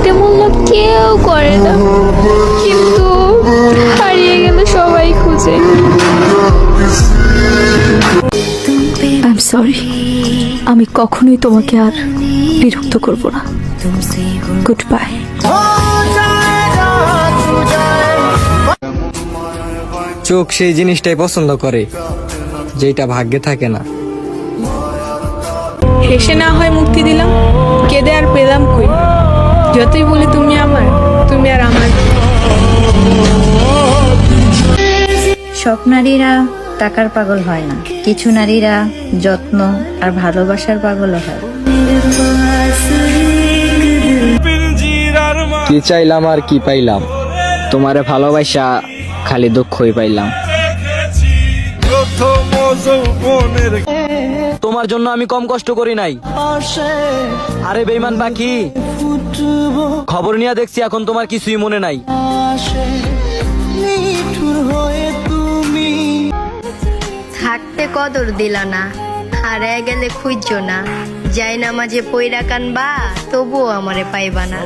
দিতে মূল্য কেউ করে না, কিন্তু হারিয়ে গেলে সবাই খুঁজে। আই এম সরি, আমি কখনোই তোমাকে আর বিরক্ত করব না। Good bye. চোখ সেই জিনিসটাই পছন্দ করে যেটা ভাগ্যে থাকে না। হেসে না হয় মুক্তি দিলাম, কেঁদে আর পেলাম কই? যতই বলি তুমি আমার, তুমি আর আমার। সব নারীরা টাকার পাগল হয় না, কিছু নারীরা যত্ন আর ভালোবাসার পাগল হয়। কি চাইলাম আর কি পাইলাম, তোমারে ভালোবাসা খালি দুঃখই পাইলাম। তোমার জন্য আমি কম কষ্ট করি নাই। আরে বেঈমান পাখি, খবর নিয়ে দেখছি এখন তোমার কিছুই মনে নাই। থাকতে কদর দিল না, হারায় গেলে খুঁজছো না, যাই না মাঝে পইরা কানবা তবুও আমারে পাইবা না।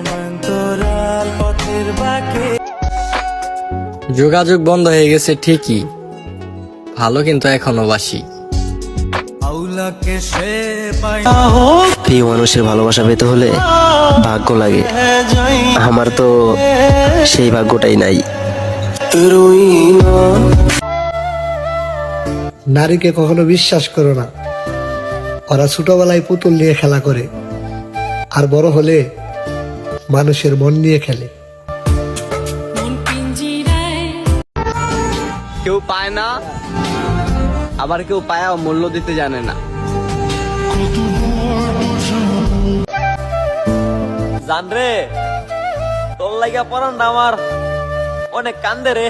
যোগাযোগ বন্ধ হয়ে গেছে ঠিকই, ভালো কিন্তু এখনো বাসি। প্রিয় মানুষের ভালোবাসা পেতে হলে ভাগ্য লাগে, আমার তো সেই ভাগ্যটাই নাই। নারীকে কখনো বিশ্বাস করো না, ওরা ছোটবেলায় পুতুল নিয়ে খেলা করে আর বড় হলে মানুষের মন নিয়ে খেলে। কেউ পায় না, আবার কেউ পায়াও মূল্য দিতে জানে না। জান রে, তোর লাগা পরানটা আমার অনেক কান্দে রে।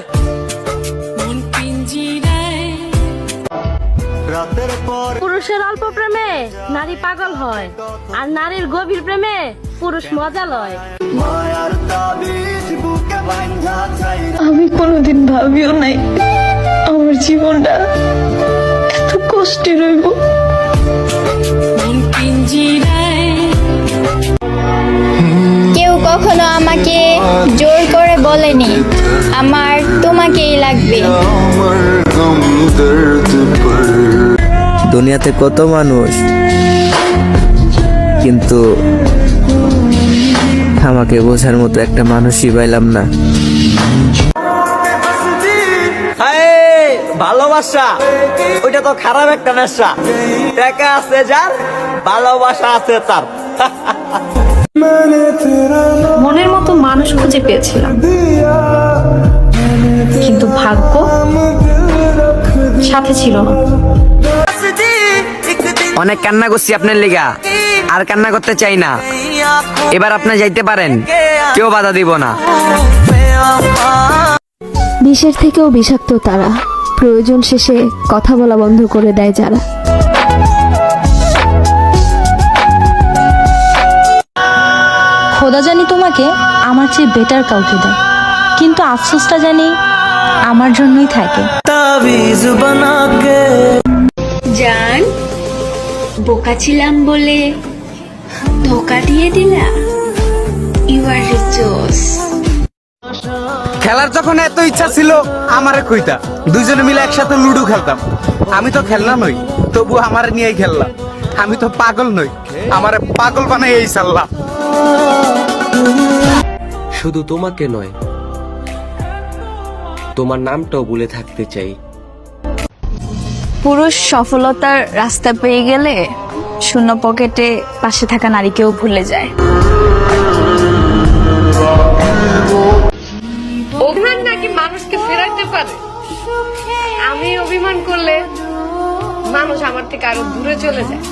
পুরুষের অল্প প্রেমে নারী পাগল হয়, আর নারীর গভীর প্রেমে পুরুষ মজা লয়। আমি কোনোদিন ভাবিও নাই আমার জীবনটা এত কষ্টে রইব। কেউ কখনো আমাকে জোর করে বলেনি আমার তোমাকেই লাগবে। দুনিয়াতে কত মানুষ, কিন্তু আমাকে বোঝার মতো একটা মানুষই পাইলাম না। ভালোবাসা ওইটা তো খারাপ একটা নেশা। টাকা আছে যার, ভালোবাসা আছে তার। মনের মতো মানুষ খুঁজে পেয়েছিলাম, কিন্তু ভাগ্য সাথে ছিল না। অনেক কান্না করছি আপনার লিগা, আর কান্না করতে চাই না। এবার আপনি যাইতে পারেন, কেউ বাধা দিব না। বিষের থেকেও বিষাক্ত তারা, প্রয়োজন শেষে কথা বলা বন্ধ করে দেয় যারা। খোদা জানি তোমাকে আমার চেয়ে বেটার কাউকে দেয়, কিন্তু আফসোসটা জানি আমার জন্যই থাকে। জান, বোকা ছিলাম বলে ধোকা দিয়ে দিলা। You are riches. খেলার যখন এত ইচ্ছা ছিল আমারে কইতা, দুইজনে মিলে একসাথে লুডো খেলতাম। আমি তো খেলনা নই, তবু আমারে নিয়েই খেললাম। আমি তো পাগল নই, আমারে পাগল বানাই এই সাল্লাহ। শুধু তোমাকে নয়, তোমার নামটাও ভুলে থাকতে চাই। পুরুষ সফলতার রাস্তা পেয়ে গেলে শূন্য পকেটে পাশে থাকা নারীকেও ভুলে যায়। অভিমান নাকি মানুষকে ফেরাতে পারে? আমি অভিমান করলে মানুষ আমার থেকে আরো দূরে চলে যায়।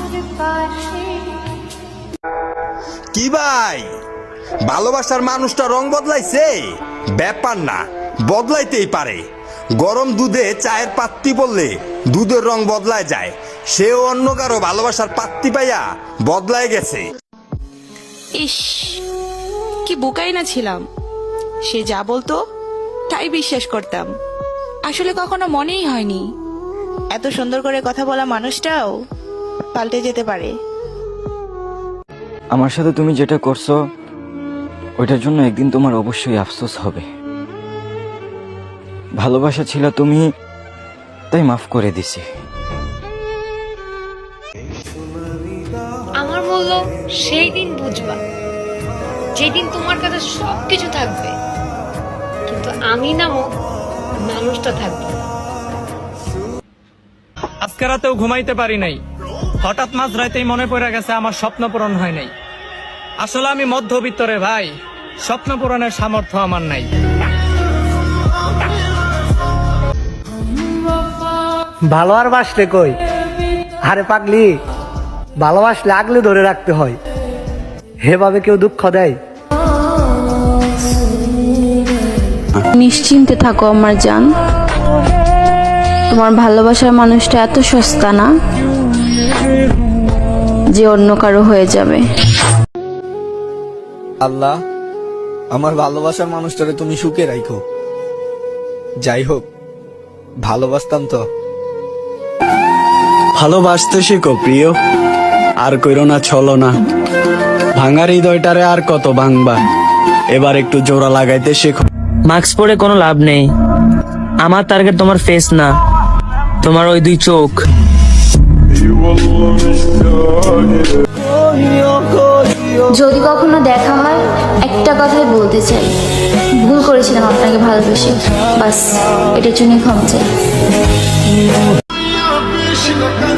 কি ভাই, ভালোবাসার মানুষটা রং বদলাইছে? ব্যাপার না, বদলাইতেই পারে। গরম দুধে চায়ের পাত্তি পড়লে দুধের রং বদলায় যায়। সেও অন্য কারো ভালোবাসার পাত্তি পাইয়া বদলায় গেছে। ইস, কি বোকাই না ছিলাম। সে যা বলতো তাই বিশ্বাস করতাম। আসলে কখনো মনেই হয়নি এত সুন্দর করে কথা বলা মানুষটাও পাল্টে যেতে পারে। আমার সাথে তুমি যেটা করছো ওইটার জন্য একদিন তোমার অবশ্যই আফসোস হবে। ভালোবাসা ছিল তুমি, তাই মাফ করে দিছি। আমার বললো সেই দিন বুঝবা, যেদিন তোমার কাছে সবকিছু থাকবে, কিন্তু আমি নামক মানুষটা থাকবে না। আজকে রাতেও ঘুমাইতে পারি নাই। হঠাৎ মাঝরাতেই মনে পড়ে গেছে আমার স্বপ্ন পূরণ হয় নাই। আসলে আমি মধ্যবিত্ত রে ভাই, স্বপ্ন পূরণের সামর্থ্য আমার নাই। ভালো আর বাসলে কই? আরে পাগলি, ভালোবাসলে আগলে ধরে রাখতে হয়। হেভাবে কেউ দুঃখ দেয়? নিশ্চিন্তে থাকো আমার জান, তোমার ভালোবাসার মানুষটা এত সস্তা না যে অন্য কারো হয়ে যাবে। আল্লাহ, আমার ভালোবাসার মানুষটারে তুমি সুখে রাখো। যাই হোক, ভালোবাসতাম তো। ভালোবাসতে শেখো প্রিয়, আর কইরো না ছলো না। ভাঙার হৃদয়টারে আর কত ভাঙবা, এবার একটু জোড়া লাগাইতে শেখো। মাস্ক পরে কোনো লাভ নেই। আমার টার্গেট তোমার ফেস না, তোমার ওই দুই চোখ। যদি কখনো দেখা হয় একটা কথাই বলতে চাই, ভুল করেছিলাম আপনাকে ভালোবেসে, বাস এটার জন্যই ক্ষমা চাই।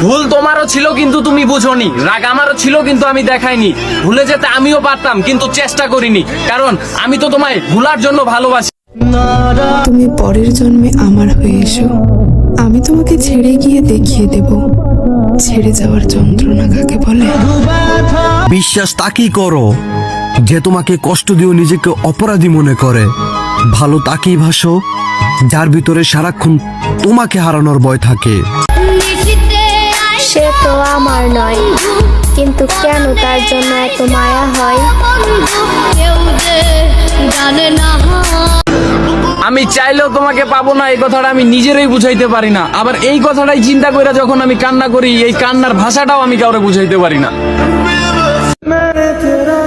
ভুল তোমারও ছিল কিন্তু তুমি বুঝোনি, রাগ আমারও ছিল কিন্তু আমি দেখাইনি। ভুলে যেতে আমিও পারতাম কিন্তু চেষ্টা করিনি, কারণ আমি তো তোমায় ভুলার জন্য ভালোবাসি। তুমি পরের জন্মে আমার হয়ে এসো, আমি তোমাকে ছেড়ে গিয়ে দেখিয়ে দেব ছেড়ে যাওয়ার যন্ত্রণা কাকে বলে। বিশ্বাস তাকেই করো যে তোমাকে কষ্ট দিয়েও নিজেকে অপরাধী মনে করে। ভালো তাকেই ভাসো যার ভিতরে সারাক্ষণ তোমাকে হারানোর ভয় থাকে। সে তো আমার নয়, কিন্তু কেন তার জন্য এত মায়া হয়? আমি চাইলেও তোমাকে পাবো না, এই কথাটা আমি নিজেরই বুঝাইতে পারি না। আবার এই কথাটাই চিন্তা করে যখন আমি কান্না করি, এই কান্নার ভাষাটাও আমি কাউরে বুঝাইতে পারি না।